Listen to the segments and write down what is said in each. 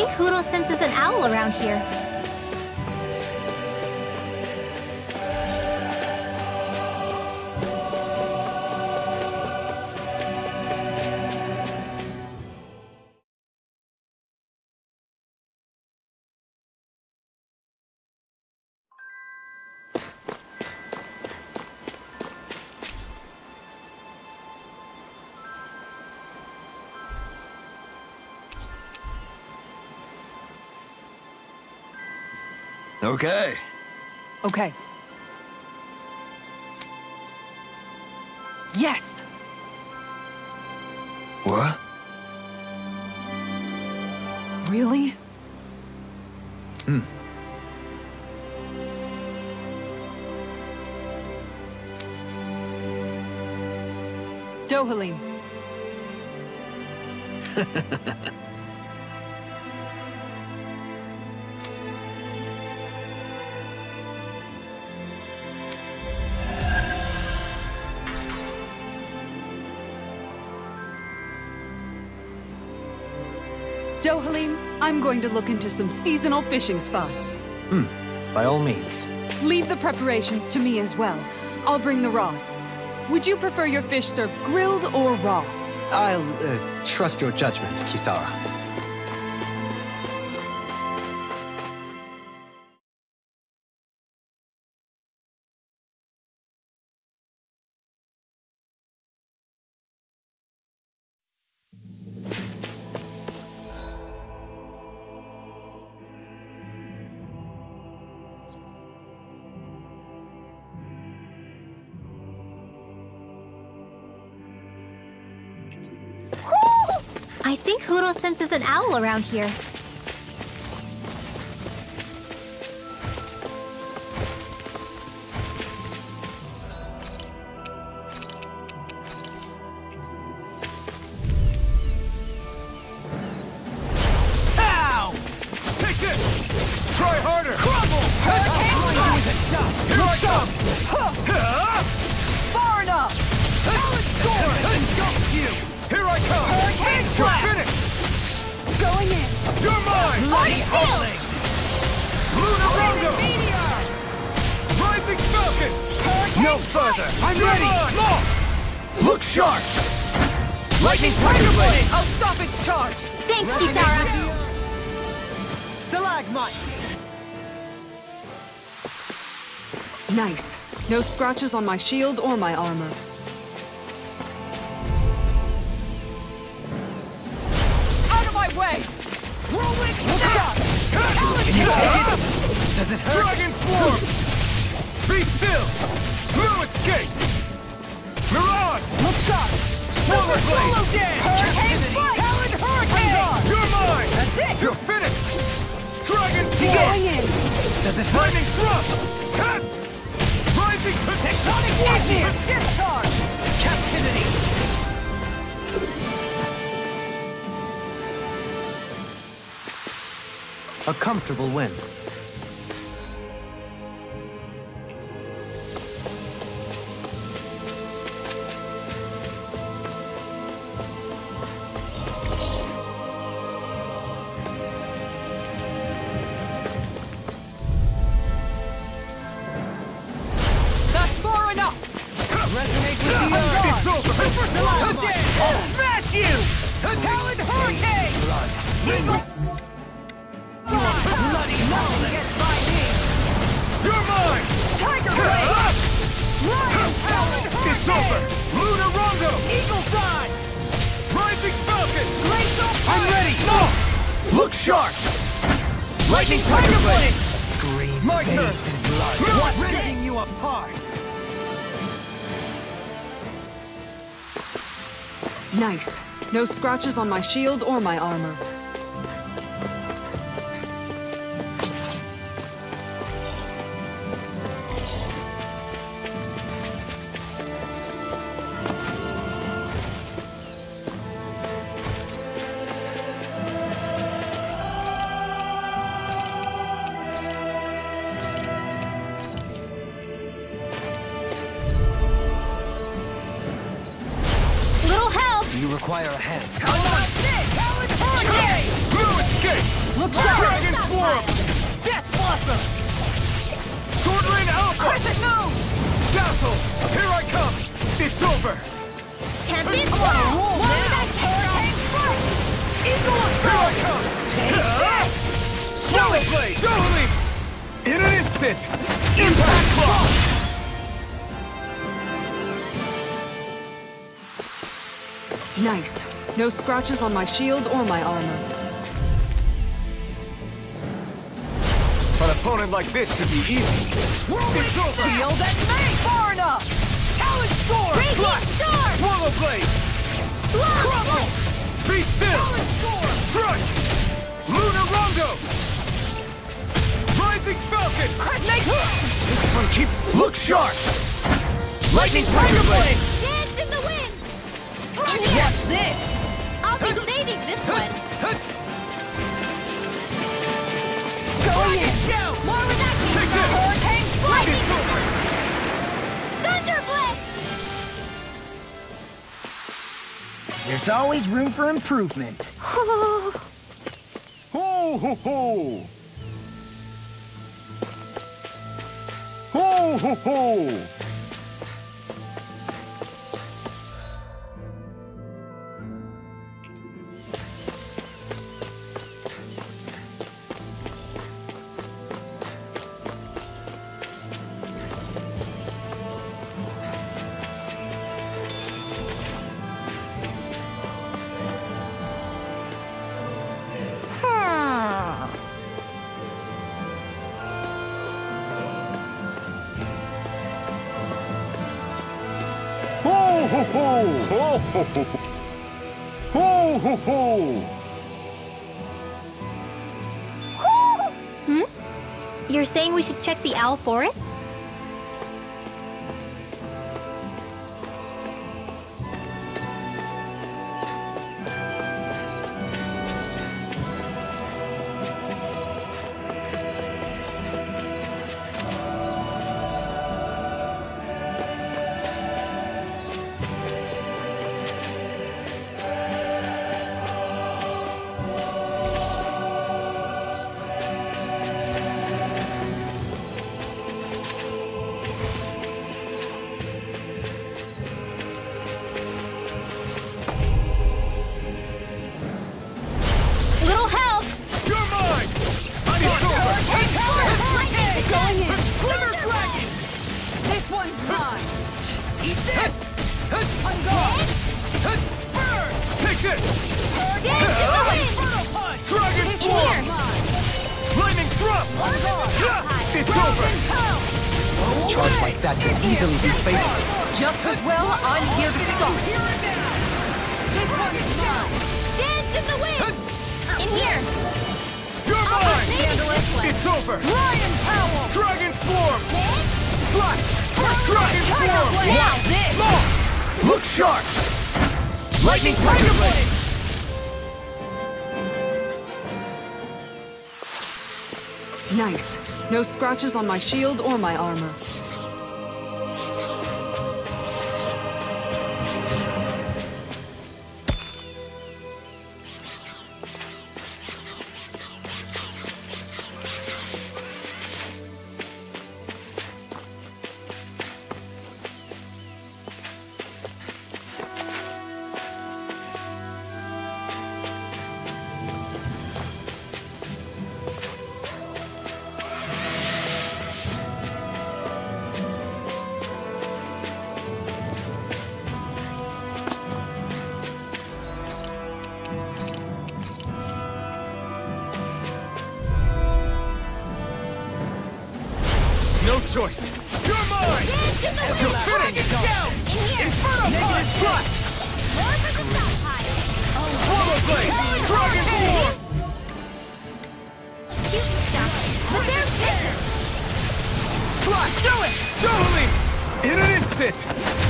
think Hoodle senses an owl around here. Okay. Okay. Yes! What? Really? Dohalim. Dohalim, I'm going to look into some seasonal fishing spots. By all means. Leave the preparations to me as well. I'll bring the rods. Would you prefer your fish served grilled or raw? I'll trust your judgment, Kisara. I think Hoodle senses an owl around here. Ow! Take this! Try harder! Crumble! Here I come! Far enough! Engulf you! Here I come! Hurricane You're blast! finished! Going in! You're mine! Bloody howling! Lunar Rondo! Meteor! Rising Falcon! Hurricane No further! I'm ready! Mine. Launch! Look sharp! Lightning Tiger Blade! I'll stop its charge! Thanks, Kisara! Stalagmite! Nice. No scratches on my shield or my armor. Out of my way! Whirlwind shot! Does it hurt? Dragon Swarm! Be still! No escape! Mirage! Look sharp! Silver Blade! Hurricane Strike! Taloned Hurricane! You're mine! That's it! You're finished! Dragon Going Swarm! in! Does it Lightning Thrust! Cut! Rising Tectonic Easiest discharge! Captivity! A comfortable win. That's far enough! Resonate with the It's over! I'll smash you! The Taloned Hurricane! Eagle! Bloody howling gets by me! You're mine! Tiger Blade! Lion Taloned It's Hurricane! over! Lunar Rondo! Eagle Side! Rising Falcon! Glacial I'm Fire! ready! Look sharp! Lightning Tiger Blade! Scream My bathed turn. in blood. What's Ripping you apart! Nice. No scratches on my shield or my armor. Little help! You require a hand. Come on! Taloned Hurricane! No escape! battle! Here I come! It's over! Tempest? I'm on a roll What now. was that? Here I come! Swallow blade! Don't leave! In an instant! Impact block! Nice. No scratches on my shield or my armor. An opponent like this should be easy. It's over! Shield at me! Far enough! Talon Storm! Radiant Storm! Swallow blade! Crumble! Be still! Strike! Lunar Rondo! Rising Falcon! This one look sharp! Lightning Tiger Blade! Dance in the wind! Watch this! I'll be saving this one! Going in! More with that Take this! Hurricane Lightning! Thunderblast! There's always room for improvement. Ho ho ho! Ho ho ho! Ho ho ho! Ho ho ho! Ho ho ho! You're saying we should check the Owl Forest? Little help! You're mine! It's over! Going in! Glimmer Dragon! This one's mine! Eat this! I'm gone! Burn! Take this! Dance in the wind! Dragon In Swarm! here! Lightning Thrust! It's over! Charge like that can easily be fatal. Just as well, I'm here to stop. This one's mine! Dance in the wind! In here! You're mine! Handle this one! It's over! Lion Owl! Dragon Swarm! Slash! Dragon Swarm! Now this! Look sharp! Lightning Tiger Blade! Nice. No scratches on my shield or my armor. No choice! You're mine! Dance in the wind! You're finished! In here! Inferno Punch! Slash! More for the stockpile! Swallow Blade! Dragon Swarm! Cute stuff! But they're bigger! Slash! Do it! Totally! In an instant!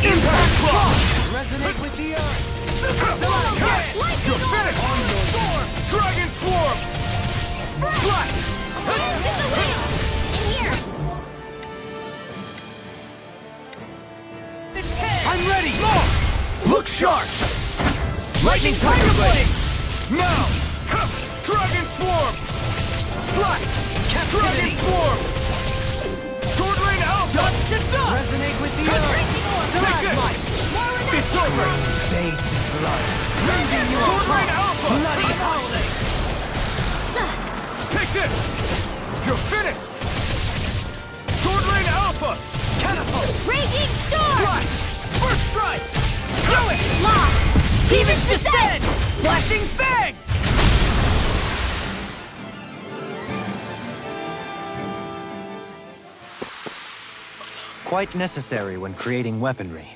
Impact Block! Resonate with the earth. You're finished! Dragon Swarm! Slash! Dance in the wind! In here! I'm ready! Look sharp! Lightning Tiger Blade! Now! Dragon Swarm! Slash! Dragon Swarm! Sword Rain Alpha! Resonate with the earth. Leaving you Sword Rain Alpha! Bloody howling! Take this! You're finished! Sword Rain Alpha! Catapult! Raging Storm! Right! First strike! Do it! Lock! Demon's Descent! Flashing Fang! Quite necessary when creating weaponry.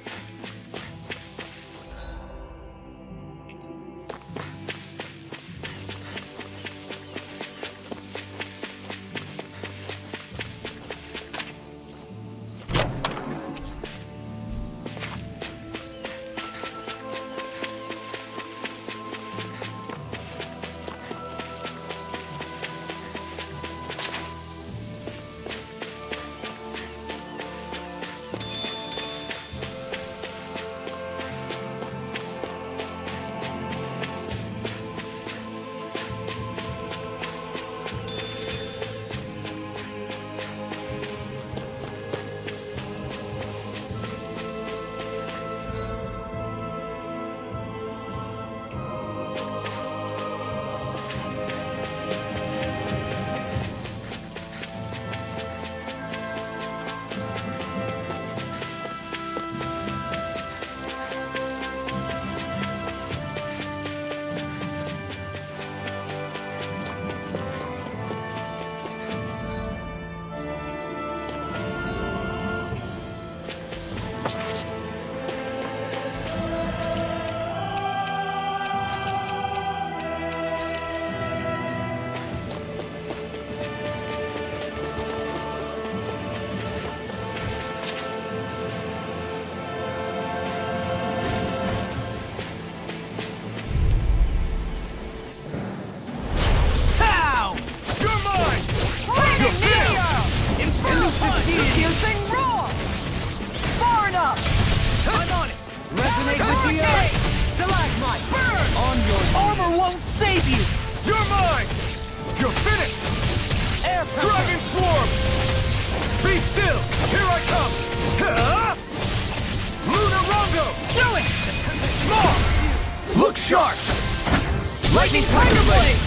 Lightning Tiger Blade!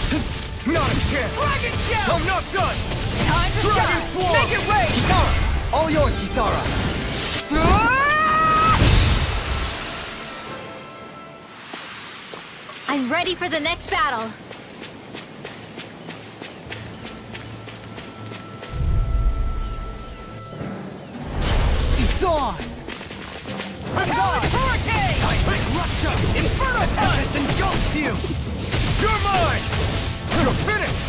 Not a chance! Dragon Shell! I'm not done! Time to Dragon shine! Swarm! Make it rain! Kisara! All yours, Kisara! I'm ready for the next battle. It's on! Metallic Hurricane! Seismic Rupture! Inferno Punch! Engulfs you! You're mine! You're finished!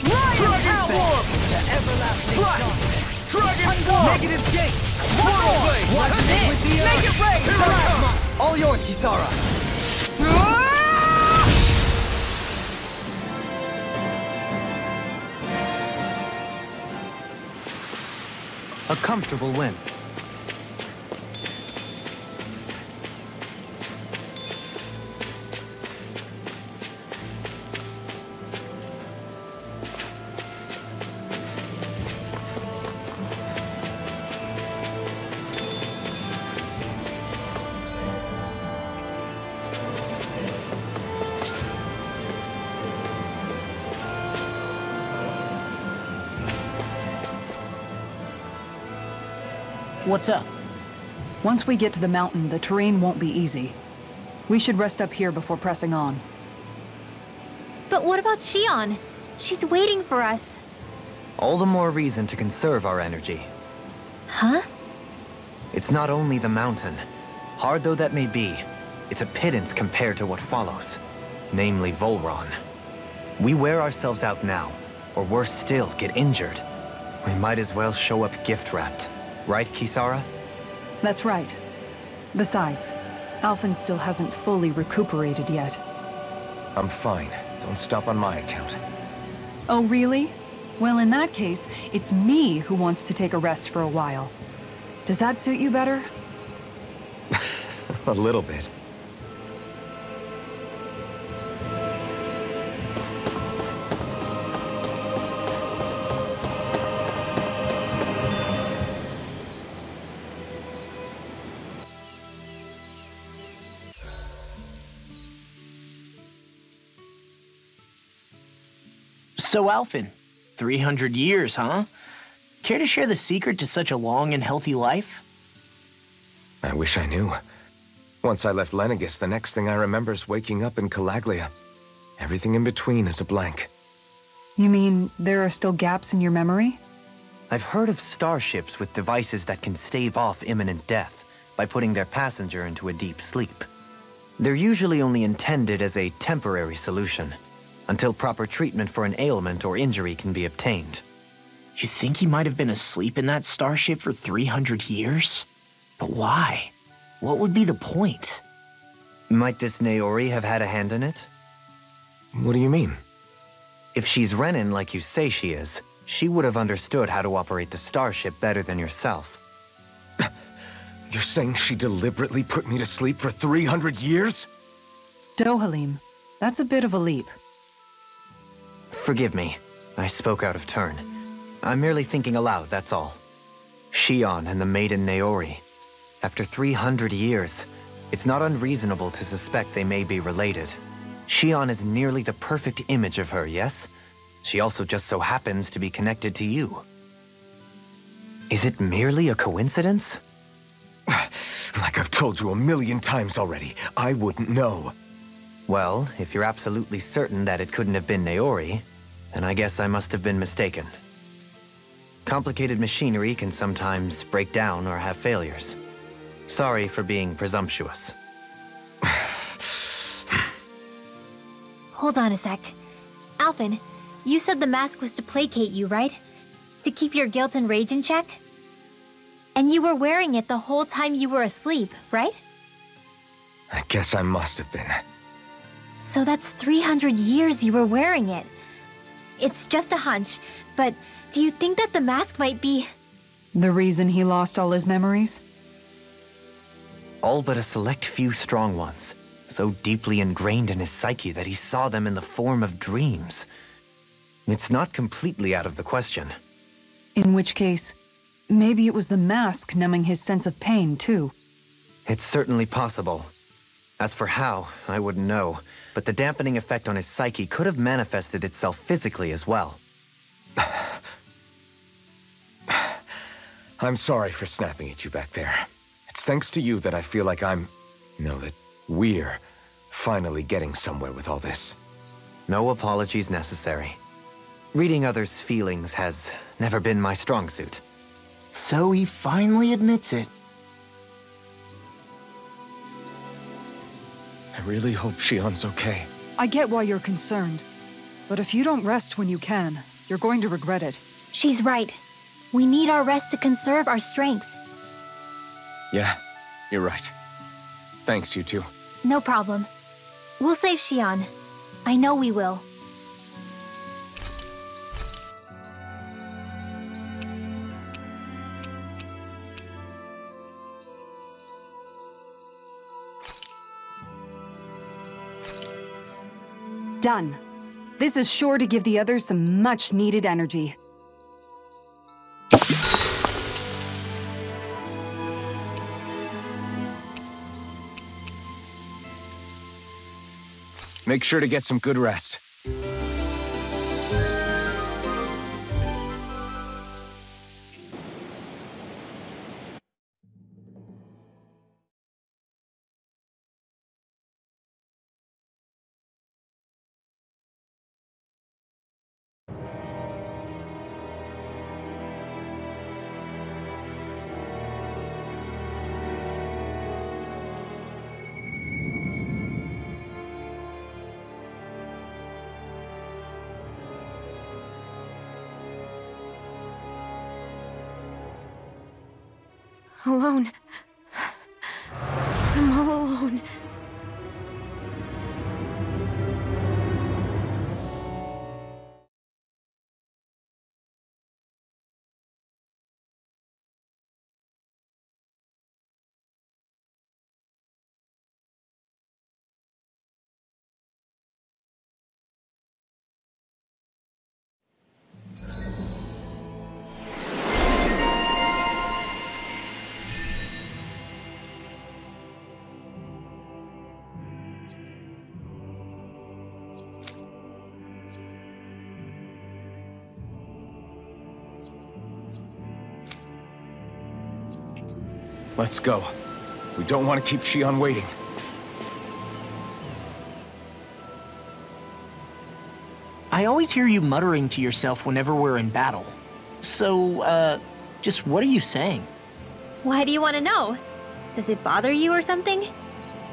Dragon Swarm! The everlasting darkness. Dragon Swarm! Negative gate! Swirl Blade! Watch it with the Make it rain! Here I come! All yours, Kisara! A comfortable win. What's up? Once we get to the mountain, the terrain won't be easy. We should rest up here before pressing on. But what about Shionne? She's waiting for us. All the more reason to conserve our energy. Huh? It's not only the mountain. Hard though that may be, it's a pittance compared to what follows. Namely Volron. We wear ourselves out now, or worse still, get injured. We might as well show up gift-wrapped. Right, Kisara? That's right. Besides, Alphen still hasn't fully recuperated yet. I'm fine. Don't stop on my account. Oh, really? Well, in that case, it's me who wants to take a rest for a while. Does that suit you better? A little bit. So, Alphen, 300 years, huh? Care to share the secret to such a long and healthy life? I wish I knew. Once I left Lenegis, the next thing I remember is waking up in Calaglia. Everything in between is a blank. You mean there are still gaps in your memory? I've heard of starships with devices that can stave off imminent death by putting their passenger into a deep sleep. They're usually only intended as a temporary solution, until proper treatment for an ailment or injury can be obtained. You think he might have been asleep in that starship for 300 years? But why? What would be the point? Might this Naori have had a hand in it? What do you mean? If she's Renan like you say she is, she would have understood how to operate the starship better than yourself. You're saying she deliberately put me to sleep for 300 years? Dohalim, that's a bit of a leap. Forgive me. I spoke out of turn. I'm merely thinking aloud, that's all. Shionne and the maiden Naori. After 300 years, it's not unreasonable to suspect they may be related. Shionne is nearly the perfect image of her, yes? She also just so happens to be connected to you. Is it merely a coincidence? Like I've told you a million times already, I wouldn't know. Well, if you're absolutely certain that it couldn't have been Naori, then I guess I must have been mistaken. Complicated machinery can sometimes break down or have failures. Sorry for being presumptuous. Hold on a sec. Alphen, you said the mask was to placate you, right? To keep your guilt and rage in check? And you were wearing it the whole time you were asleep, right? I guess I must have been. So that's 300 years you were wearing it. It's just a hunch, but do you think that the mask might be... The reason he lost all his memories? All but a select few strong ones, so deeply ingrained in his psyche that he saw them in the form of dreams. It's not completely out of the question. In which case, maybe it was the mask numbing his sense of pain, too. It's certainly possible. As for how, I wouldn't know, but the dampening effect on his psyche could have manifested itself physically as well. I'm sorry for snapping at you back there. It's thanks to you that I feel like that we're finally getting somewhere with all this. No apologies necessary. Reading others' feelings has never been my strong suit. So he finally admits it. I really hope Shionne's okay. I get why you're concerned. But if you don't rest when you can, you're going to regret it. She's right. We need our rest to conserve our strength. Yeah, you're right. Thanks, you two. No problem. We'll save Shionne. I know we will. Done. This is sure to give the others some much-needed energy. Make sure to get some good rest. Alone. I'm all alone. Let's go. We don't want to keep Shionne waiting. I always hear you muttering to yourself whenever we're in battle. So, just what are you saying? Why do you want to know? Does it bother you or something?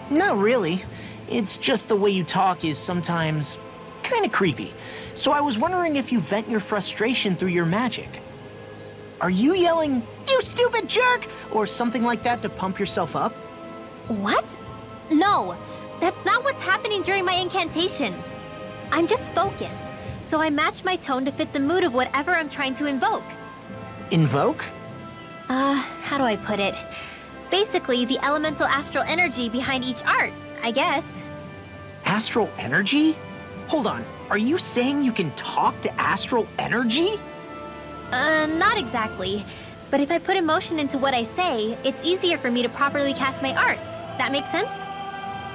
Not really. It's just the way you talk is sometimes kind of creepy. So I was wondering if you vent your frustration through your magic. Are you yelling, "You stupid jerk," or something like that to pump yourself up? What? No, that's not what's happening during my incantations. I'm just focused, so I match my tone to fit the mood of whatever I'm trying to invoke. Invoke? How do I put it? Basically, the elemental astral energy behind each art, I guess. Astral energy? Hold on, are you saying you can talk to astral energy? Not exactly. But if I put emotion into what I say, it's easier for me to properly cast my arts. That makes sense?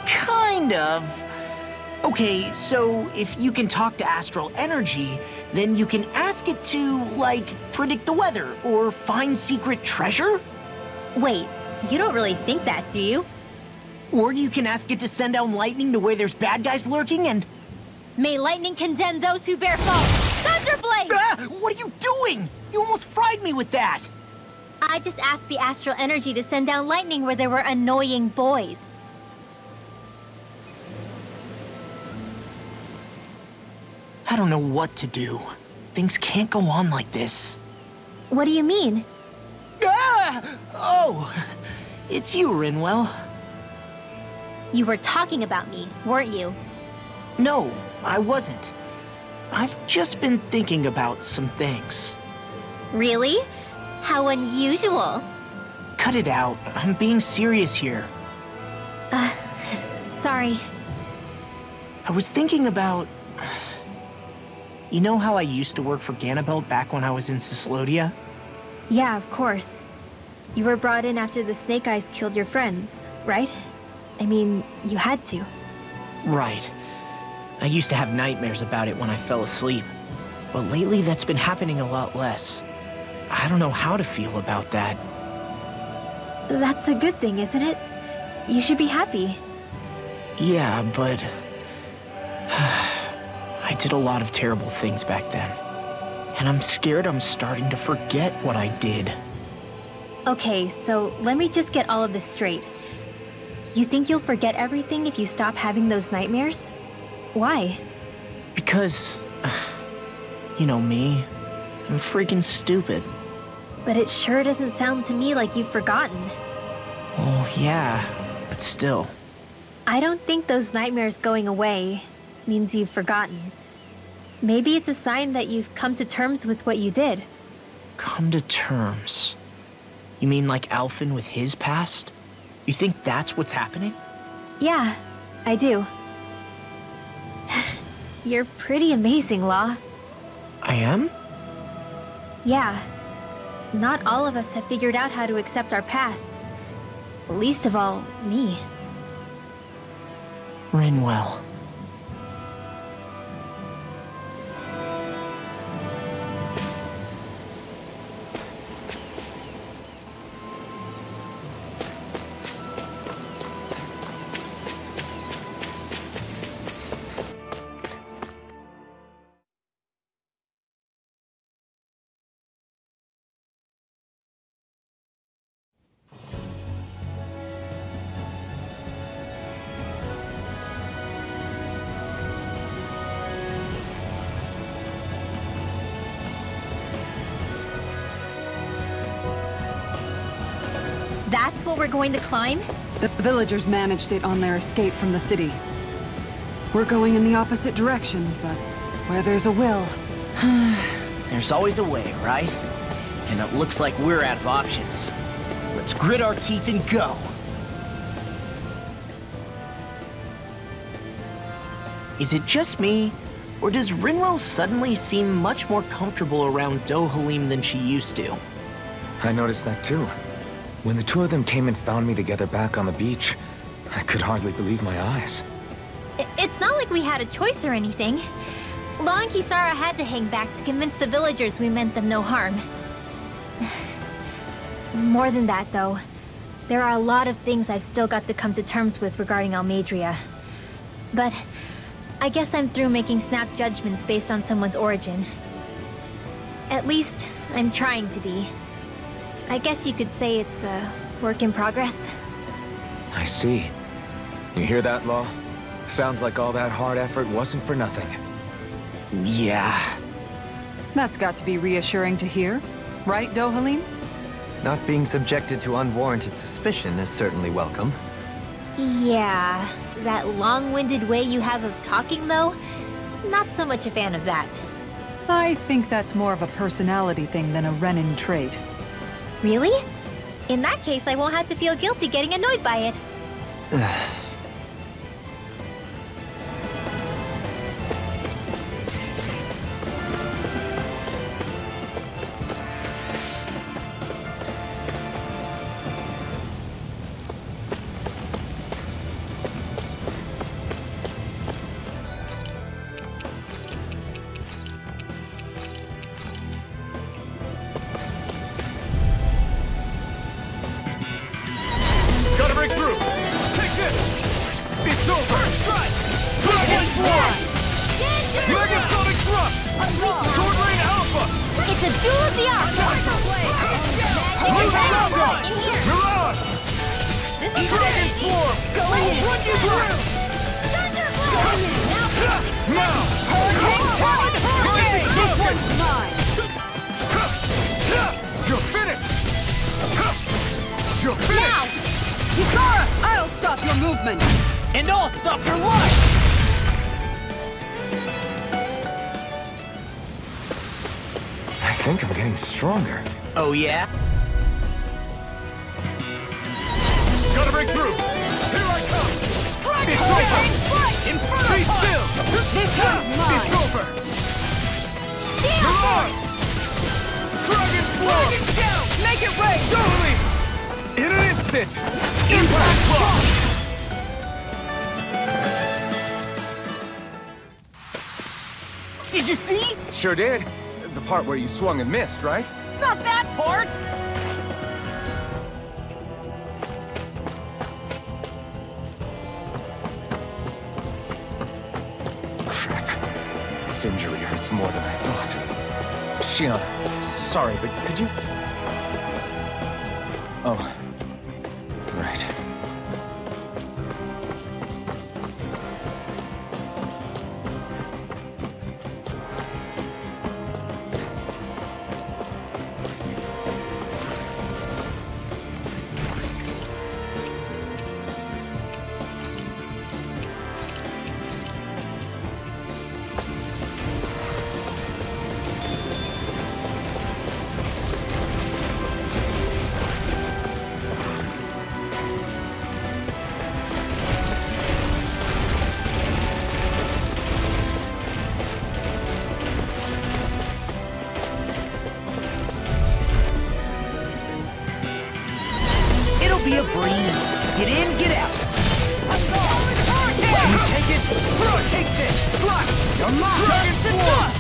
Kind of. Okay, so if you can talk to astral energy, then you can ask it to, like, predict the weather or find secret treasure? Wait, you don't really think that, do you? Or you can ask it to send down lightning to where there's bad guys lurking and... May lightning condemn those who bear fault! Thunderblade! Ah! What are you doing? You almost fried me with that! I just asked the astral energy to send down lightning where there were annoying boys. I don't know what to do. Things can't go on like this. What do you mean? Ah! Oh, it's you, Rinwell. You were talking about me, weren't you? No, I wasn't. I've just been thinking about some things. Really? How unusual. Cut it out. I'm being serious here. Sorry. I was thinking about... You know how I used to work for Ganabelt back when I was in Cyslodia? Yeah, of course. You were brought in after the Snake Eyes killed your friends, right? I mean, you had to. Right. I used to have nightmares about it when I fell asleep. But lately that's been happening a lot less. I don't know how to feel about that. That's a good thing, isn't it? You should be happy. Yeah, but... I did a lot of terrible things back then. And I'm scared I'm starting to forget what I did. Okay, so let me just get all of this straight. You think you'll forget everything if you stop having those nightmares? Why? Because... You know me. I'm freaking stupid. But it sure doesn't sound to me like you've forgotten. Oh, yeah. But still. I don't think those nightmares going away means you've forgotten. Maybe it's a sign that you've come to terms with what you did. Come to terms? You mean like Alphen with his past? You think that's what's happening? Yeah, I do. You're pretty amazing, Law. I am? Yeah. Not all of us have figured out how to accept our pasts. Least of all, me. Rinwell. That's what we're going to climb? The villagers managed it on their escape from the city. We're going in the opposite direction, but where there's a will... There's always a way, right? And it looks like we're out of options. Let's grit our teeth and go! Is it just me, or does Rinwell suddenly seem much more comfortable around Dohalim than she used to? I noticed that too. When the two of them came and found me together back on the beach, I could hardly believe my eyes. It's not like we had a choice or anything. Law and Kisara had to hang back to convince the villagers we meant them no harm. More than that, though. There are a lot of things I've still got to come to terms with regarding Almadria. But I guess I'm through making snap judgments based on someone's origin. At least, I'm trying to be. I guess you could say it's a work in progress. I see. You hear that, Law? Sounds like all that hard effort wasn't for nothing. Yeah. That's got to be reassuring to hear. Right, Dohalim? Not being subjected to unwarranted suspicion is certainly welcome. Yeah, that long-winded way you have of talking, though? Not so much a fan of that. I think that's more of a personality thing than a Renan trait. Really? In that case, I won't have to feel guilty getting annoyed by it. Gotta break through! Take this! It's over! First strike! Dragon Form! Mega Sonic Thrust! Sword Rain Alpha! It's a duel of the arts! Blue Roundhouse! In here! Mirage! Dragon Form! Going in! Run you through! Going in! Now! Hurricane! This one's mine! You're finished! You're Now! finished! Yukara! I'll stop your movement! And I'll stop your life! I think I'm getting stronger. Oh, yeah? Gotta break through! Here I come! Dragon It's over! Inferno Be Punch! still! This one's mine! It's over! Mirage! Dragon Form! Make it rain! Totally! In an instant! Impact Block! Did you see? Sure did. The part where you swung and missed, right? Not that part! Crap. This injury hurts more than I thought. Shionne, sorry, but could you... Oh. Right. Be a breeze. Get in, get out. You take it, take this! Slash! Dragon Form!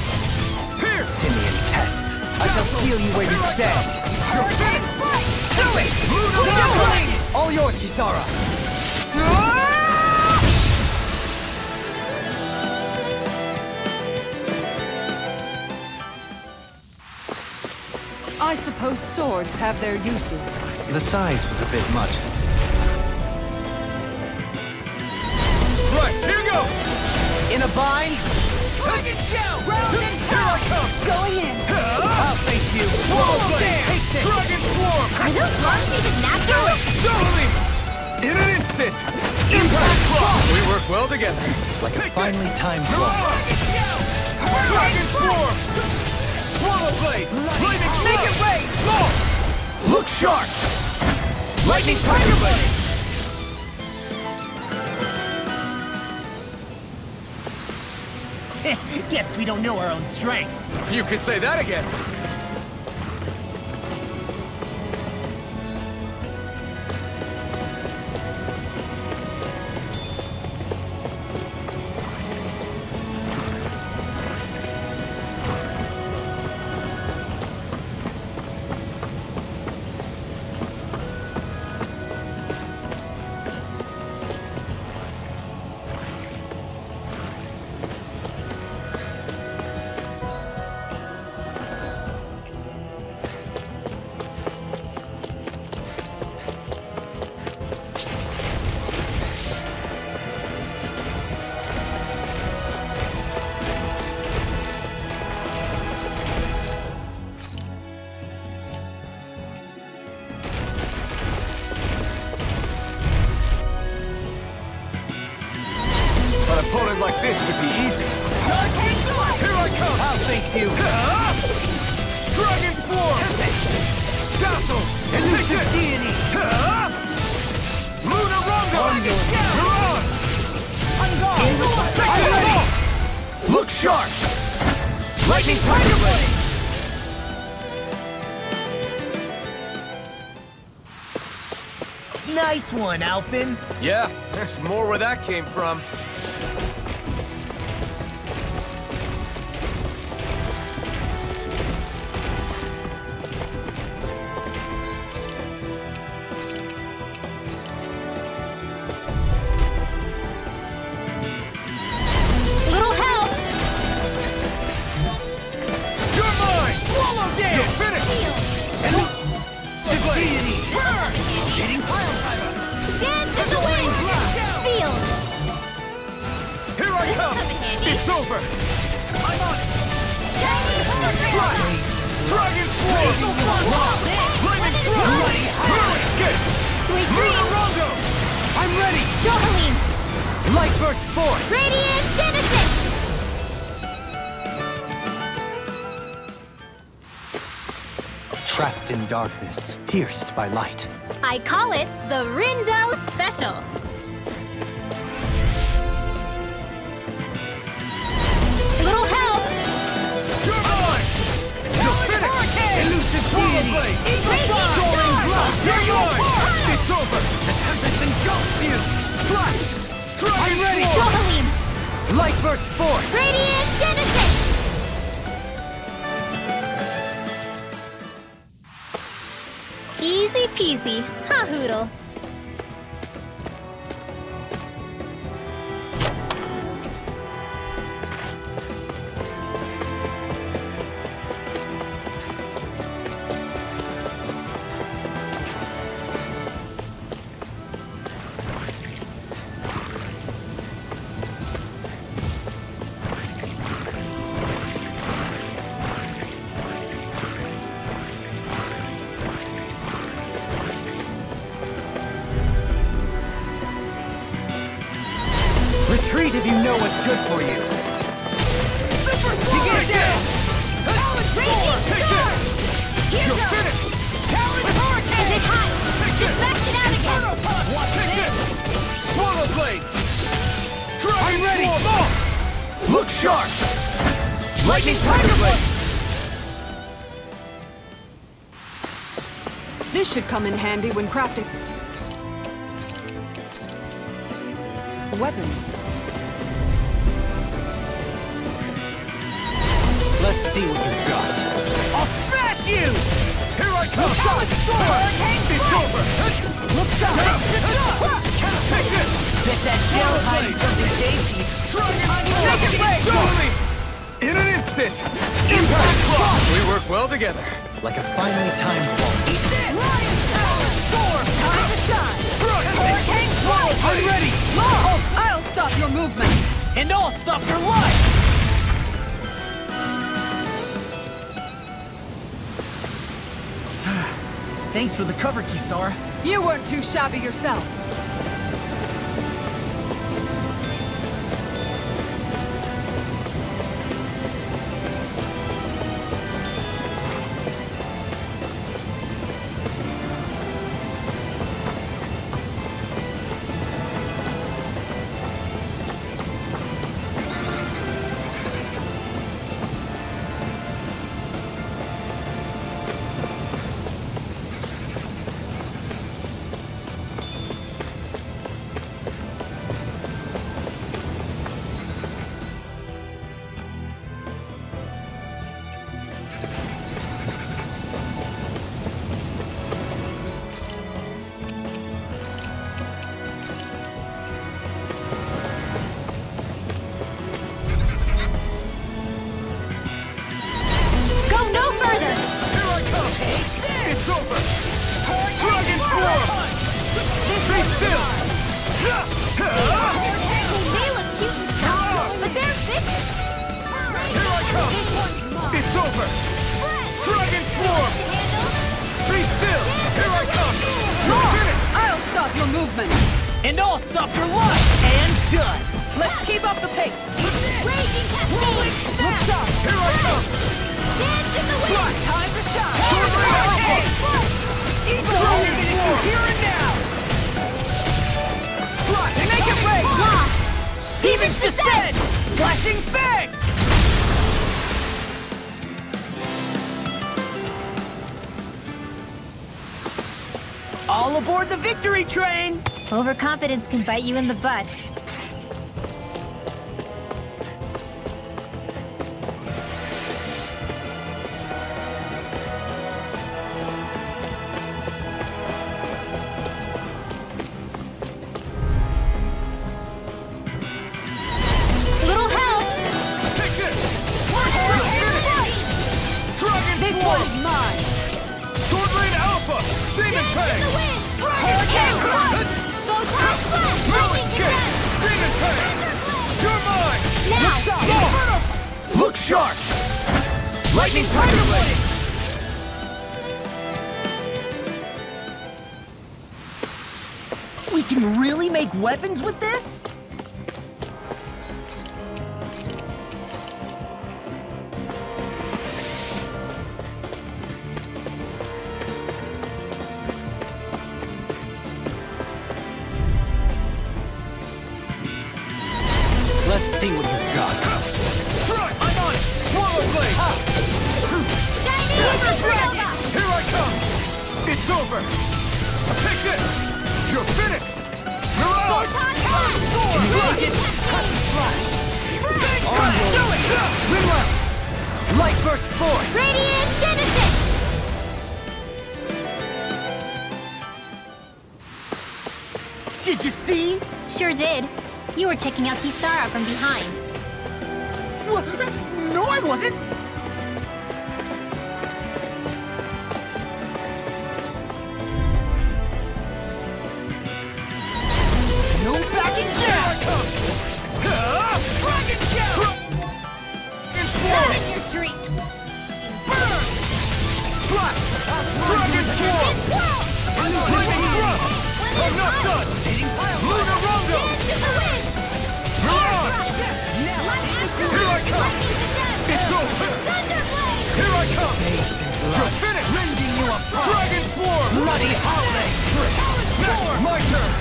Pierce! Simian pests. I shall steal you where you stand. You're finished! Do it! All yours, Kisara. I suppose swords have their uses. The size was a bit much. Right, here goes! In a bind. Dragon Shell! Round and Here I come! Going in! I'll face you. Swallow Blade, Blade! take this. Dragon Form! Are those lungs even natural? Totally! In an instant! Impact Block! We work well together. Like a Take finely timed Mirage! blow. Dragon Form! Swallow Blade! Lightning Make it rain! Look sharp! Lightning Tiger Blade! Guess we don't know our own strength. You could say that again! you! Dragon Swarm! Dazzle! Elusive Deity! Lunar Rondo! You're on! Take it! Look sharp! Lightning Tiger Blade! Nice one, Alphen. Yeah, there's more where that came from. Little help! You're mine! Swallow Dance! You're finished! Deity! Burn! Getting pile driver! Dance in the wind! Sealed! Here I come! It's over! I'm on it! Strike! Dragon Swarm! Lightning Thrust! Get it! Sweet Lunar dreams! Rondo! I'm ready! Johalim! Light Burst forth! Radiant Genesis! Trapped in darkness, pierced by light. I call it the Rindo Special. Little help! You're mine! You're finished! Elusive Swallow Blade! Soaring Blast! You're yours! It's over! The Tempest engulfs you! Strike! I'm ready! Johalim! Light Burst forth! Radiant Genesis! Easy peasy, ha hoodle. Retreat if you know what's good for you. Super Talon Dance! Talon Swarm! Take this! You're finished! Talon Hurricane! Is it hot? Take this! Smash it out again! Take this! Swallow Blade! I'm ready! Look sharp! Lightning Tiger Blade! This should come in handy when crafting weapons. Let's see what you've got. I'll smash you! Here I come! Solid Storm! It's over! Look sharp! Take this! Bet that shell hiding something tasty. Take it away! Totally! In an instant! Impact Cross! We work well together. Like a finely timed ball. Storm! Time to shine! Hurricane Swallow! I'm ready! I'll stop your movement! And I'll stop your life! Thanks for the cover, Kisara. You weren't too shabby yourself. It's over! Dragon Swarm! Be still! Here I come! I'll stop your movement! And I'll stop your life! And done! Let's keep up the pace! Raging Cascade! Look sharp! Here I come! Raven's Descent! Flashing Fang! All aboard the victory train! Overconfidence can bite you in the butt. Little help! Take this! Dragon This Swarm! one's mine! Sword Rain Alpha! Demon Fang! Dragon Swarm! Moon's Kick! Demon Fang! You're mine! Now! Look sharp! Lightning Tiger Blade! We can really make weapons with this? Let's see what you've got. Strike! I'm on it! Swallow Blade! Silver Dragon! Here I come! It's over! Take this! You're finished! Mirage! Dragon! Do it! Renan! Light Burst Force! Radiant Genesis! Did you see? Sure did. You were checking out Kisara from behind. What? No, I wasn't! No backing down! Dragon Shell! Not in your dream! Burn! Slash! Dragon Swarm! Lightning Thrust! I'm not done! Lunar Rondo! Mirage! Here I come! It's over! Here I come! You're finished! Rending you apart! Dragon Swarm! Bloody Holiday! Next, my turn!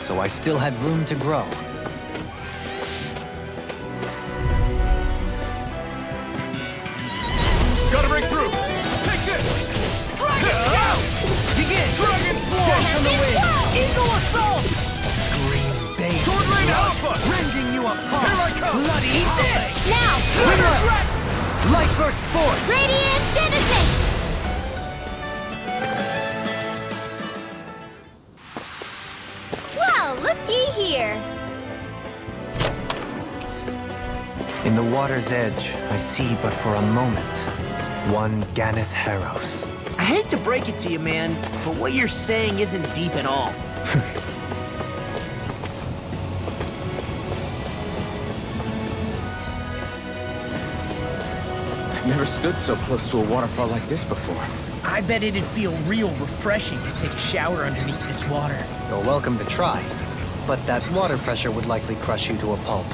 So I still had room to grow. Gotta break through! Take this! Dragon Shell! Begin! Dragon Swarm! Dash on the wind! Eagle Assault! Scream, baby! Sword Rain Alpha! Rending you apart! Here I come! Bloody holiday! Now! Lunar Dragon! Light Burst Force! Radiant Genesis! Well, looky here. In the water's edge, I see but for a moment one Ganeth Heros. I hate to break it to you, man, but what you're saying isn't deep at all. I've never stood so close to a waterfall like this before. I bet it'd feel real refreshing to take a shower underneath this water. You're welcome to try, but that water pressure would likely crush you to a pulp.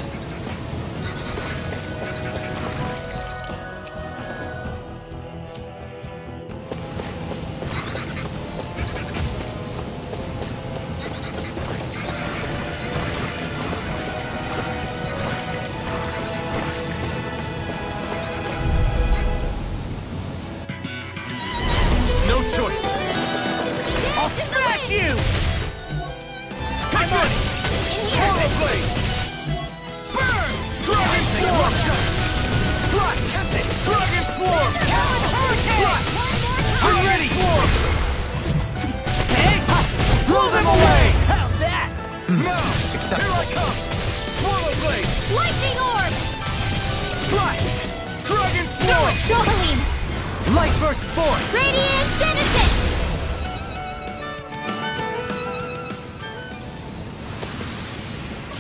No choice! I'll smash you! Take it! Swallow Blade! Burn! Dragon Swarm! Slash! Dragon Swarm! Slash! I'm ready! Swarm! Blow them away! How's that? Now! Acceptable. Here I come! Swallow Blade! Lightning Orb! Slash! Dragon Swarm! Dohalim! Light Burst Force! Radiant Genesis!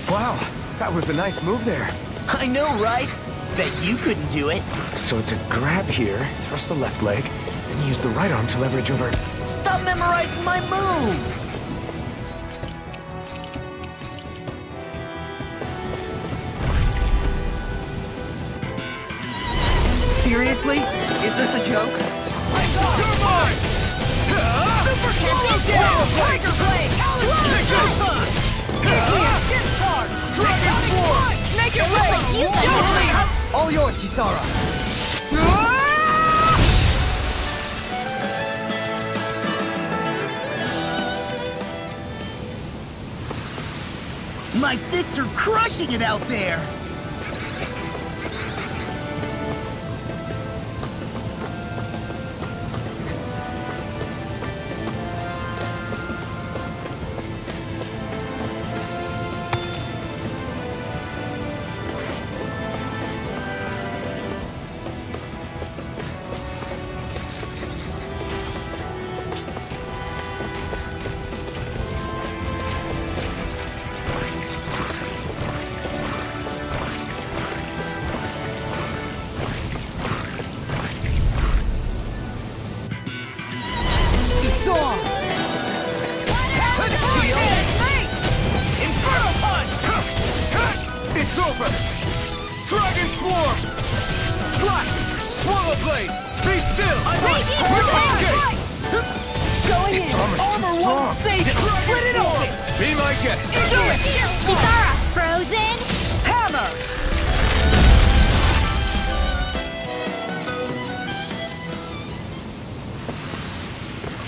Wow, that was a nice move there. I know, right? Bet you couldn't do it. So it's a grab here, thrust the left leg, then use the right arm to leverage over... Stop memorizing my move! Seriously? Is this a joke? You're mine! Super Tiger Blade! Discharge! Dragon Force! Make it rain! Don't leave! All yours, Kisara! My fists are crushing it out there! It's over! Dragon Swarm! Slash! Swallow Blade! Be still! Going Its in! armor's too strong. Save it! Split it open! Be my guest. Do it! Kisara, frozen? Hammer!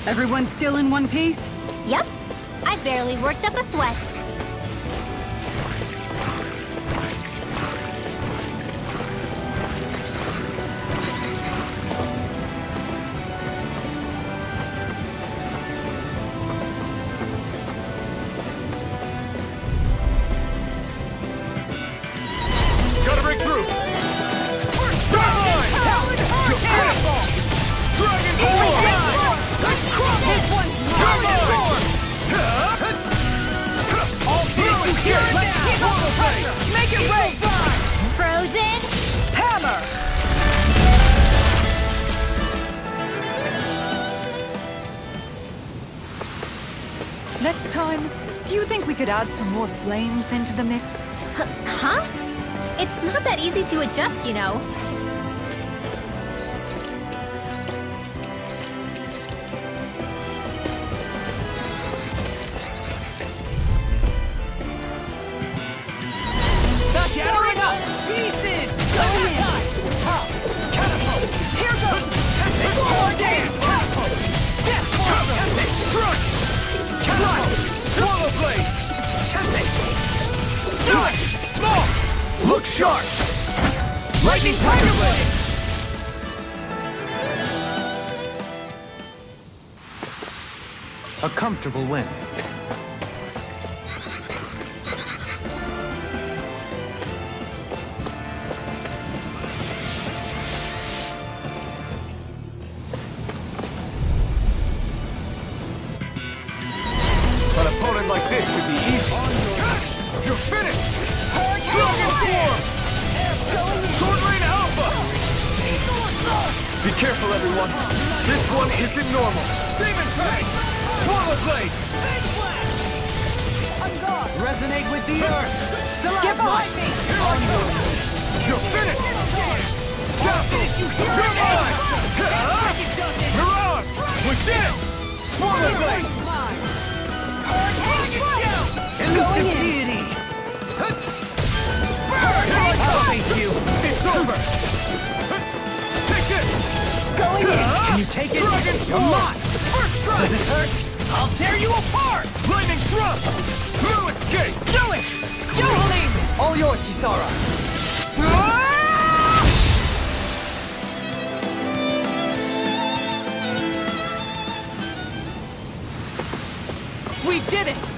Everyone still in one piece? Yep. I barely worked up a sweat. Gotta break through! Dragon This one's Come on! All teams, you hear it now! Make it rain! Frozen? Hammer! Next time, do you think we could add some more flames into the mix? Huh? It's not that easy to adjust, you know. Shattering up! Pieces! Go in! Catapult! Here goes! More damage! Catapult! Death Tempest! Struck! Catapult! Swallow Blade! Tempest! Strike! Small! Look sharp! Lightning Tiger Blade! A comfortable win. An opponent like this should be easy. You're finished! Dragon Swarm! Sword Lane Alpha! Be careful, everyone. This one isn't normal. Demon Fang! Swallow Blade! Resonate with the earth! Get behind me! You're finished! Castle! You're mine! Mirage! We're dead! Swallow Blade! Elusive deity! Thank you! It's over! Take this! Going in! Can you take it? Dragon You're Swarm! mine! First strike! Does it hurt? I'll tear you apart! Lightning Thrust! No escape! Do it! Jubilee! All yours, Kisara! We did it!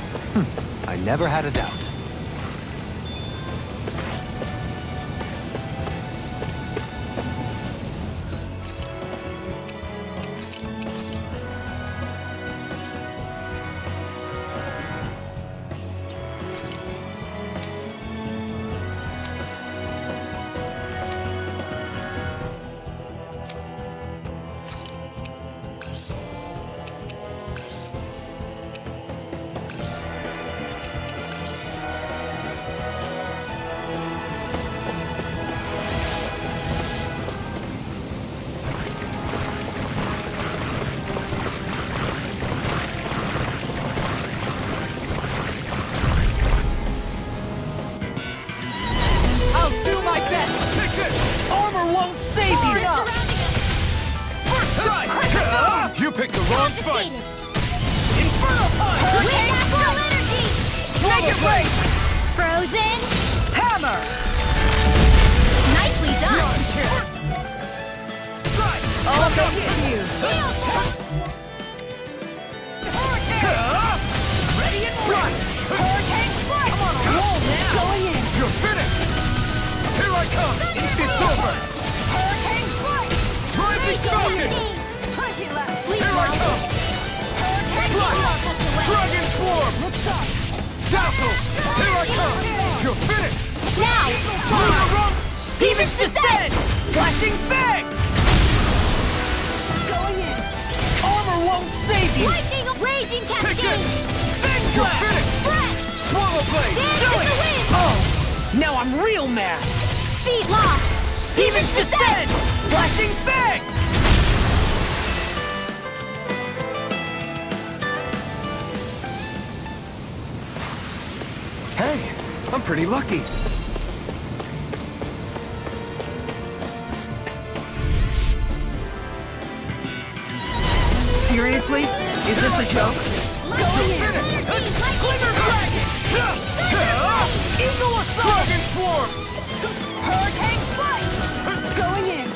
I never had a doubt. picked the wrong fight! Devastated. Inferno Punch! Wind Astral Energy! Make it break! Frozen. Hammer! Nicely done. All thanks to you. Ready and strike! Hurricane strike! I'm on a roll now! Going in! You're finished! Here I come! It's over! Hurricane strike! Rising Falcon! Plenty left! Sleep Here I well. come! Hurricane Dragon Swarm! Look sharp! Dazzle! Here I come! You're finished! Now. Demon's Descent! Flashing Fang! Going in! Armor won't save you! Lightning Raging Take this! Cascade. Fang You're finished! Breath. Swallow Blade! Dance Do in it! the wind. Oh, now I'm real mad! Seed lock. Demon's Descent! Flashing Fang! Hey, I'm pretty lucky. Seriously? Is this a joke? Glimmer Dragon! Eagle Assault! Dragon Swarm! Hurricane strike! Going in!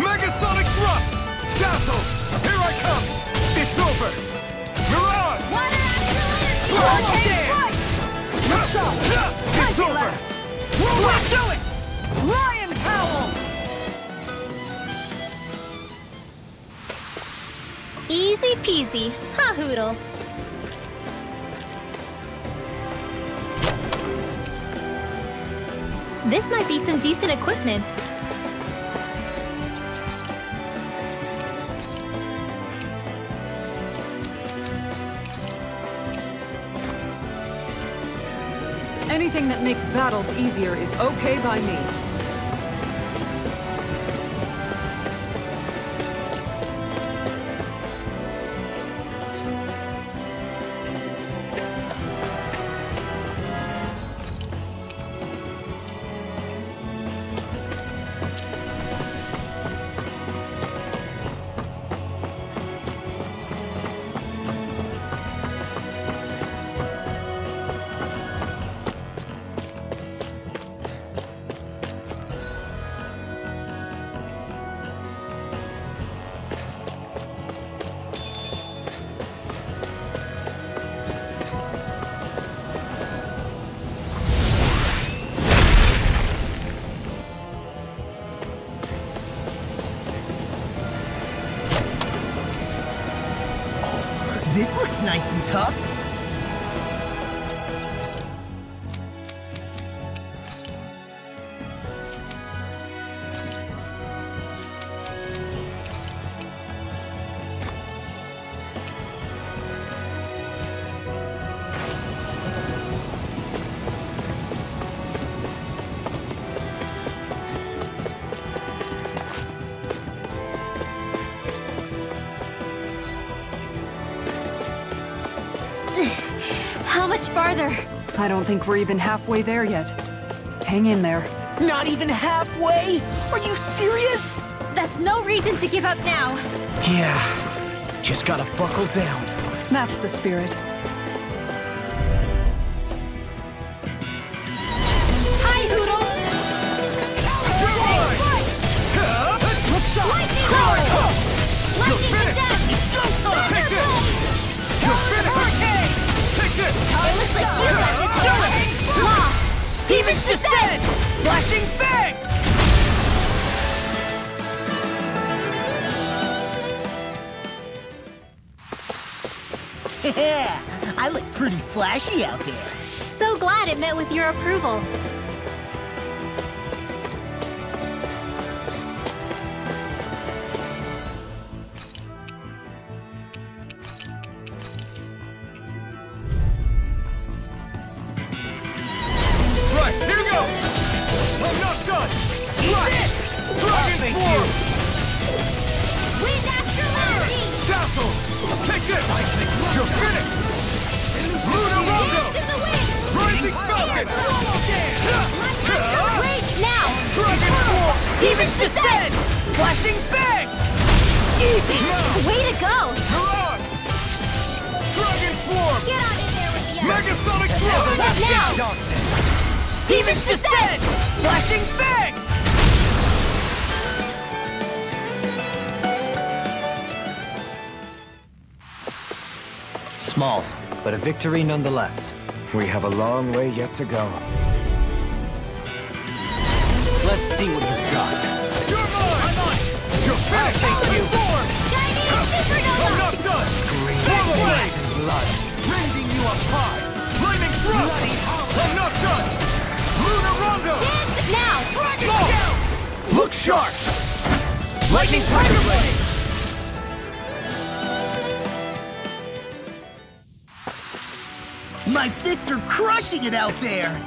Megasonic Thrust! Dazzle! Here I come! It's over! Mirage! Hurricane strike! Look sharp! It's Plenty over! left! Let's do it! Lion's Howl! Easy peasy. Ha Hoodle. This might be some decent equipment. Anything that makes battles easier is okay by me. This looks nice and tough. How much farther? I don't think we're even halfway there yet. Hang in there. Not even halfway? Are you serious? That's no reason to give up now. Yeah, just gotta buckle down. That's the spirit. Hi Hoodle. Look sharp! Lightning Howl. Lightning Descent. Take this! You're finished! Hurricane! Take this! It looks like you got this. Law. Demon's Descent! Flashing Fang! Yeah, I look pretty flashy out there. So glad it met with your approval. Right, here goes! I'm not done! Right! Dragon Swarm! Wind Astral Energy. Dazzle! Take this! You're finished! Luna Rondo! Dance in the wind. Rising Falcon! Wait now. Dragon Swarm! Demon's Descent. Flashing Fang! Easy! Way to go! Renan! Dragon Form! Get on in there with the Megasonic Thrust! now! Demon's Descent! Flashing Fang! Small, but a victory nonetheless. We have a long way yet to go. Let's see what you've got. You're mine! I'm on! You're back! Thank you! Chinese supernova! I'm not done! Swallow Blade! Blood. Raising you up high! Flaming Thrust! I'm not done! Lunar Rondo! Now! Dragon Scale! Look sharp! Lightning Tiger Blade! My fists are crushing it out there!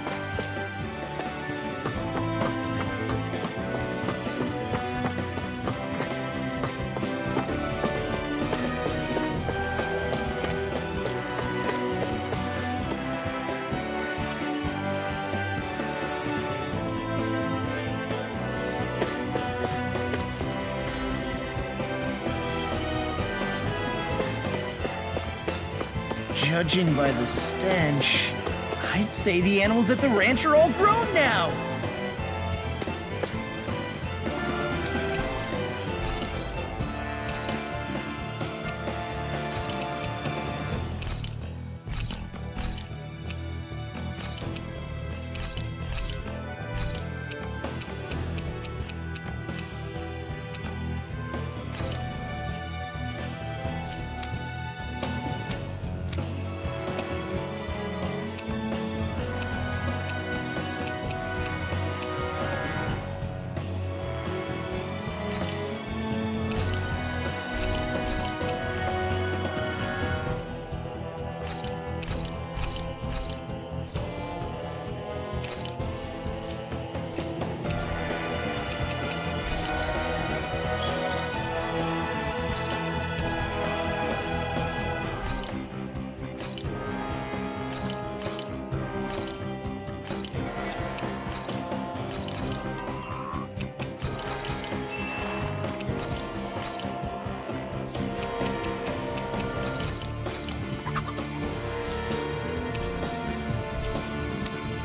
Judging by the stench, I'd say the animals at the ranch are all grown now.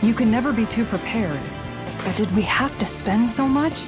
You can never be too prepared. But did we have to spend so much?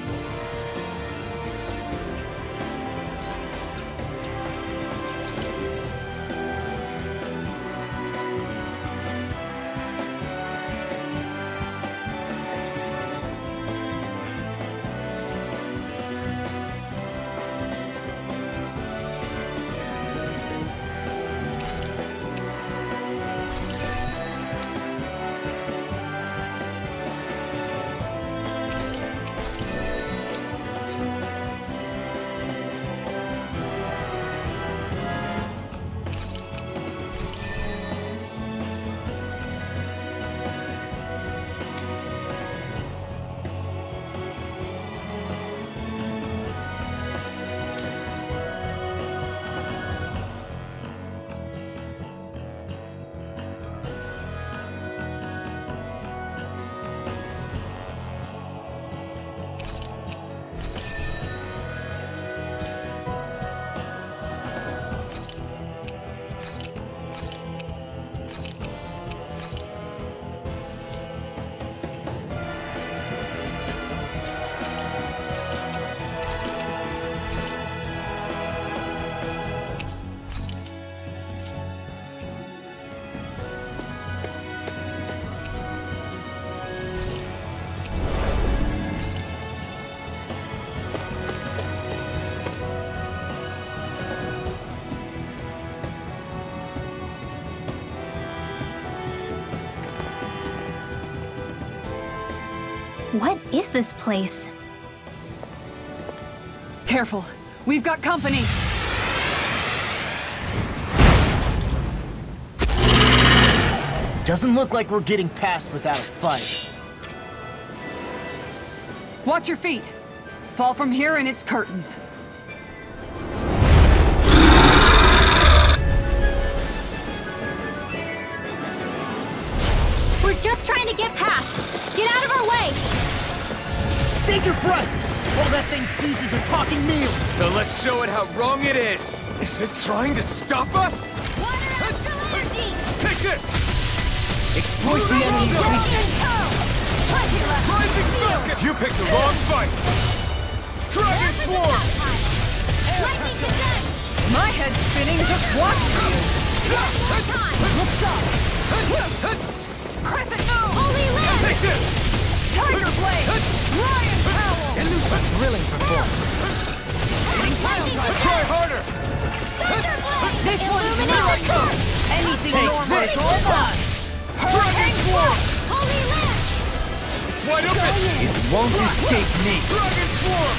What is this place? Careful. We've got company. Doesn't look like we're getting past without a fight. Watch your feet. Fall from here and it's curtains. We're just trying to get past. Get out of our way! Save your breath! All that thing sees is a talking meal! Then let's show it how wrong it is! Is it trying to stop us? Water astral energy! Take it! Exploit the enemy's weakness! Rising Falcon! You picked the wrong fight! Dragon Swarm! Lightning Condensed! My head's spinning just watching you. Look sharp! Crescent Moon! Holy Land! Take this! Tiger Blade! Lion Cowl! A thrilling performance. Try harder! This one's Illuminate the dark! anything Take normal this! is all done. Dragon Swarm! Holy Land! It's wide open! It won't escape me. Dragon Swarm!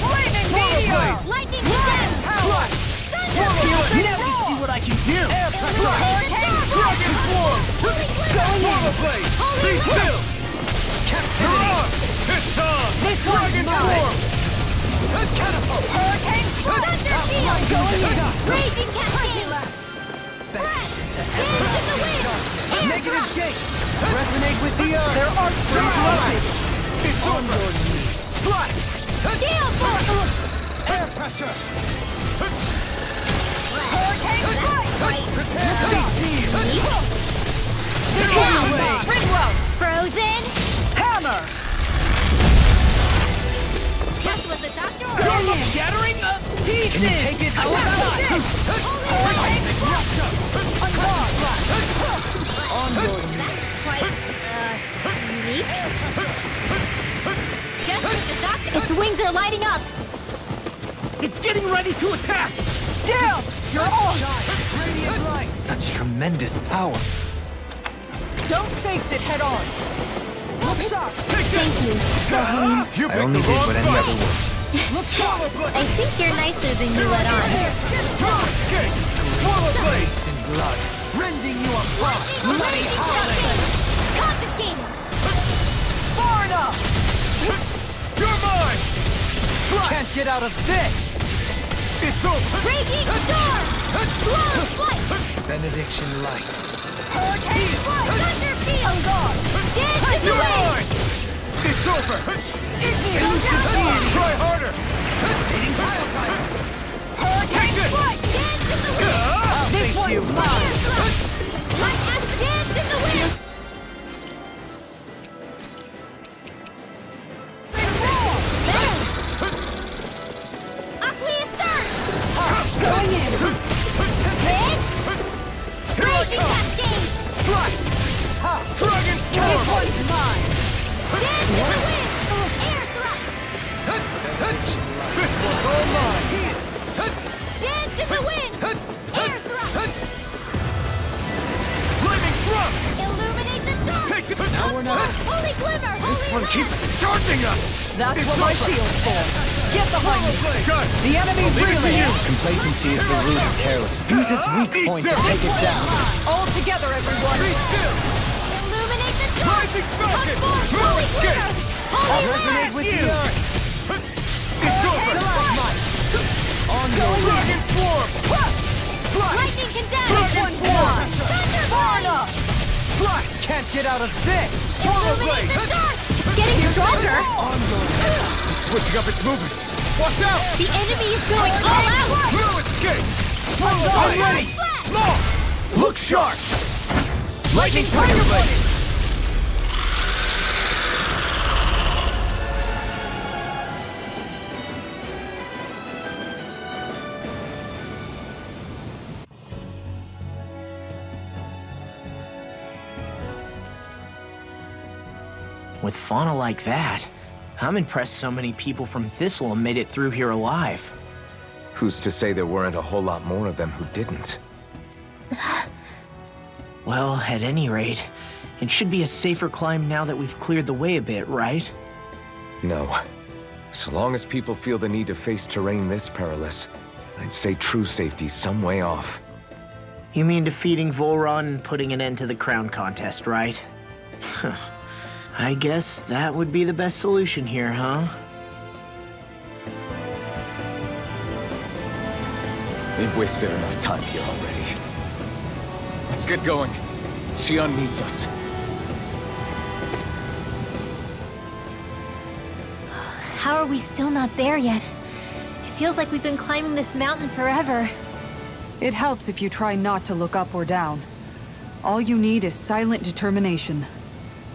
Flaming meteor! Lightning Condensed! Power! See what I can do! Air pressure! Dragon Swarm! Swallow Blade! Be still! Captivity! It's on! Dragon Swarm! Catapult! Hurricane Strike! Thunder Shield! Going in! Raging Cascade! Spread! Dance in the wind! Air Negative drop! shake! Resonate with the earth! There are three It's on your knees! Slash! Gale Force! Air pressure! Hurricane Strike! Ringworm! Frozen! Hammer! Just what the doctor ordered! Shattering the pieces! Can you take it? How about this? Hurricane Strike! On your knees! Quite, unique. Just what the doctor... Its wings are lighting up! It's getting ready to attack! Down! You're on! Radiant light! Such tremendous power. Don't face it head on! Look sharp! Take this! You I picked only the did wrong what any fight! other would. Look sharp! I think you're nicer than you let on. Escape! Swallow Blade! In blood! Rending you apart! Bloody holiday! Confiscated! Far enough! You're mine! Can't get out of this! It's over! Raging storm! Slow flight! Benediction light. Hurricane Strike! Thunder field! On guard! Dance in the You're wind! mine! It's over! Igneous! Try harder! Hurricane Strike! Dance in the wind! This one's mine! Light as dance in the wind! Aqueous surge! Going in! Red! Raging cascade! Strike! Dragon This Swarm! one's mine! Dance in the wind! Air thrust! This one's all mine! Dance in the wind! Air thrust! Flaming thrust! Illuminate the dark! Take it! Now we're not... Holy glimmer! This Holy one keeps charging us! That's It's what my over. shield's for! Get behind me! Gun! The enemy's Leave it to reeling! you! Complacency is the root of carelessness. Use its weak point to take it down. All together, everyone! Be still! Illuminate the dark! Rising Falcon! Holy glimmer! Holy Resonate light! with the earth! It's over! On Dragon Swarm! Slash! Lightning condensed! This one's mine! Thunder Far blade! enough! Slash! Can't get out of this! Swallow Illuminate Blade! the dark! It's getting stronger! It's switching up its movements! Watch out! The enemy is going all out! No escape! I'm ready! Small! Look sharp! Lightning Tiger Tiger Blade! Blade! With fauna like that, I'm impressed so many people from Thistle made it through here alive. Who's to say there weren't a whole lot more of them who didn't? Well, at any rate, it should be a safer climb now that we've cleared the way a bit, right? No. So long as people feel the need to face terrain this perilous, I'd say true safety's some way off. You mean defeating Volron and putting an end to the crown contest, right? I guess that would be the best solution here, huh? We've wasted enough time here already. Let's get going. Shionne needs us. How are we still not there yet? It feels like we've been climbing this mountain forever. It helps if you try not to look up or down. All you need is silent determination.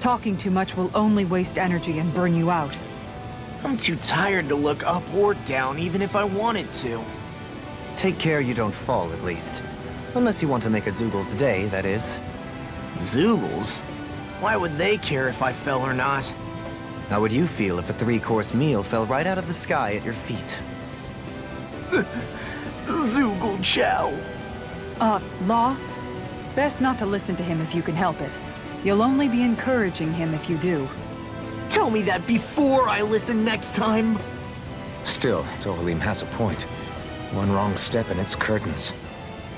Talking too much will only waste energy and burn you out. I'm too tired to look up or down, even if I wanted to. Take care you don't fall, at least. Unless you want to make a Zoogel's day, that is. Zoogles? Why would they care if I fell or not? How would you feel if a 3-course meal fell right out of the sky at your feet? Zoogle chow. Law? Best not to listen to him if you can help it. You'll only be encouraging him if you do. Tell me that before I listen next time. Still, Tohalim has a point. One wrong step and it's curtains.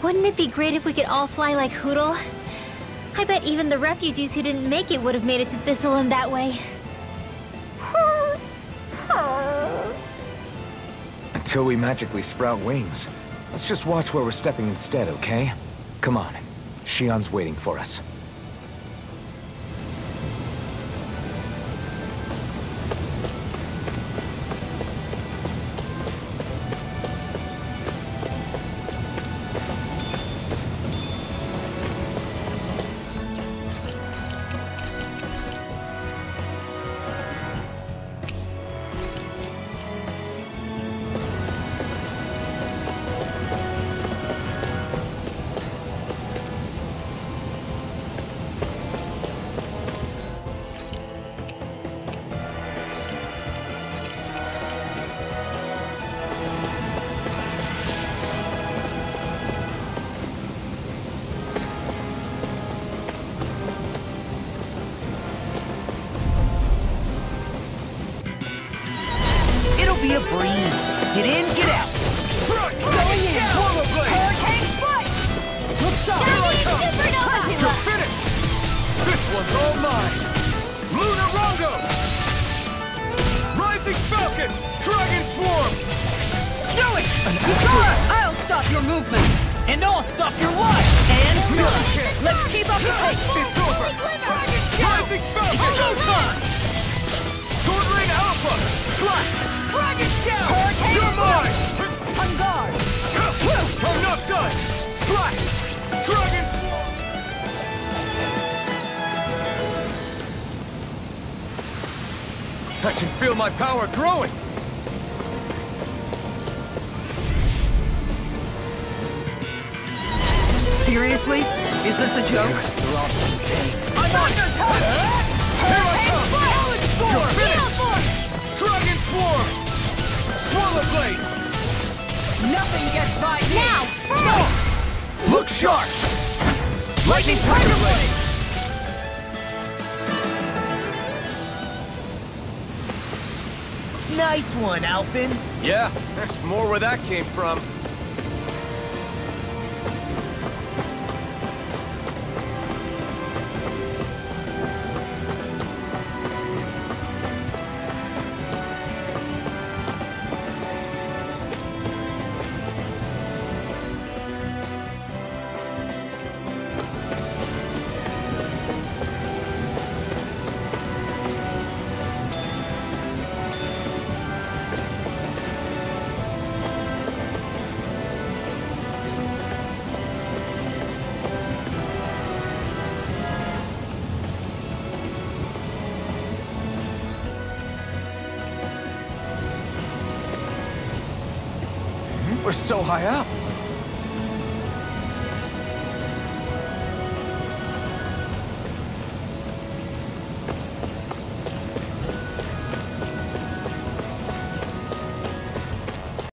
Wouldn't it be great if we could all fly like Hootle? I bet even the refugees who didn't make it would have made it to Thistleum that way. Until we magically sprout wings, let's just watch where we're stepping instead, okay? Come on. Shionne's waiting for us. Be a breeze. Get in, get out. Going in. Hurricane strike! Look sharp! You're finished. This one's all mine. Lunar Rongo. Rising Falcon. Dragon Swarm. Do it. I'll stop your movement! And I'll stop your life. And done. Let's keep up the pace! It's over. Rising Falcon. It's go time. Sword Rain Alpha. Slash. Dragon Shell. Hurricane You're mine. On guard! I'm not done. Slash. Dragon Swarm. I can feel my power growing. Seriously? Is this a joke? I'm on your turn. Here I come. You're finished. Dragon Swarm. Swallow Blade. Nothing gets by now! Look sharp. Lightning Tiger Blade. Nice one, Alphen. Yeah, there's more where that came from. We're so high up.